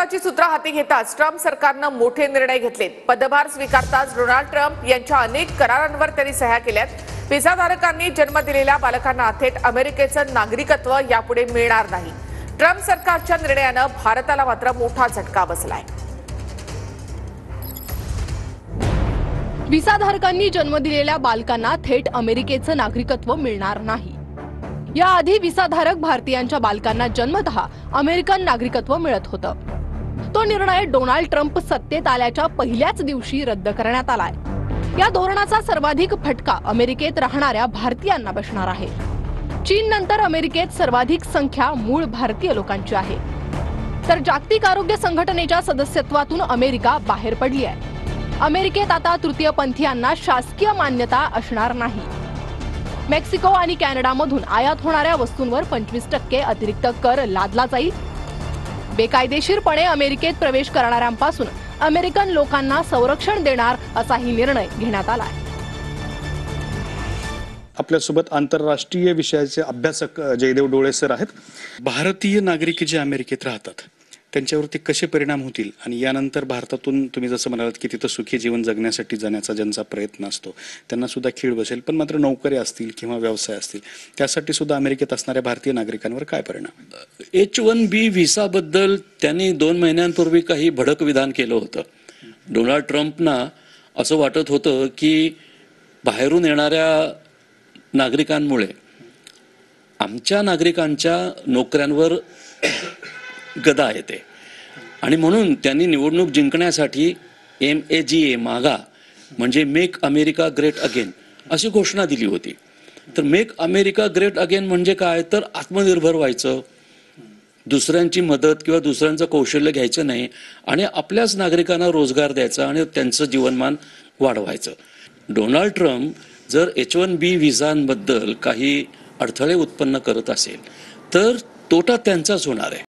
भारताची सूत्र हाती घेताच ट्रम्प सरकारनं मोठे निर्णय घेतलेत। पदभार स्वीकारताच डोनाल्ड ट्रम्प यांच्या अनेक करारांवर त्यांनी सह्या केल्यात। व्हिसाधारकांनी जन्म दिलेल्या बालकांना थेट अमेरिकेचं नागरिकत्व यापुढे मिळणार नाही। ट्रम्प सरकारच्या निर्णयानं भारताला मात्र मोठा झटका बसलाय। व्हिसाधारकांनी जन्म दिलेल्या बालकांना थेट अमेरिकेचं नागरिकत्व मिळणार नाही। याआधी व्हिसाधारक भारतीयांच्या बालकांना जन्मतः अमेरिकन नागरिकत्व मिळत होतं। तो निर्णय डोनाल्ड ट्रम्प सत्तेत आल्याच्या पहिल्याच दिवशी रद्द करण्यात आलाय। या धोरणाचा सर्वाधिक फटका अमेरिकेत राहणाऱ्या भारतीयांना बसणार आहे। चीन नंतर अमेरिकेत सर्वाधिक संख्या मूळ भारतीय लोकांची आहे, तर जागतिक आरोग्य संघटनेच्या सदस्यत्वातून अमेरिका बाहेर पडली आहे। अमेरिकेत आता तृतीयपंथीयांना शासकीय मान्यता असणार नाही। मेक्सिको आणि कॅनडामधून आयात होणाऱ्या वस्तूंवर 25% अतिरिक्त कर लादला जाईल। बेकायदेशीरपणे अमेरिकेत प्रवेश करणाऱ्यांपासून अमेरिकन लोकांना संरक्षण देणार असाही निर्णय घेण्यात आला आहे। आपल्यासोबत आंतरराष्ट्रीय विषयाचे अभ्यासक जयदेव डोळे सर आहेत। भारतीय नागरिक जे अमेरिकेत राहतात त्यांच्यावरती कसे परिणाम होतील आणि यानंतर भारतातून तुम्ही जसं म्हणालात की तिथं सुखी जीवन जगण्यासाठी जाण्याचा ज्यांचा प्रयत्न असतो त्यांना सुद्धा खीळ बसेल, पण मात्र नोकऱ्या असतील किंवा व्यवसाय असतील त्यासाठी सुद्धा अमेरिकेत असणाऱ्या भारतीय नागरिकांवर काय परिणाम? H-1B व्हिसाबद्दल त्यांनी 2 महिन्यांपूर्वी काही भडक विधान केलं होतं। डोनाल्ड ट्रम्पना असं वाटत होतं की बाहेरून येणाऱ्या नागरिकांमुळे आमच्या नागरिकांच्या नोकऱ्यांवर गदा येते आणि म्हणून त्यांनी निवडणूक जिंकण्यासाठी MAGA मागा म्हणजे मेक अमेरिका ग्रेट अगेन अशी घोषणा दिली होती। तर मेक अमेरिका ग्रेट अगेन म्हणजे काय, तर आत्मनिर्भर व्हायचं, दुसऱ्यांची मदत किंवा दुसऱ्यांचं कौशल्य घ्यायचं नाही आणि आपल्याच नागरिकांना रोजगार द्यायचा आणि त्यांचं जीवनमान वाढवायचं। डोनाल्ड ट्रम्प जर H-1B व्हिसांबद्दल काही अडथळे उत्पन्न करत असेल तर तोटा त्यांचाच होणार आहे।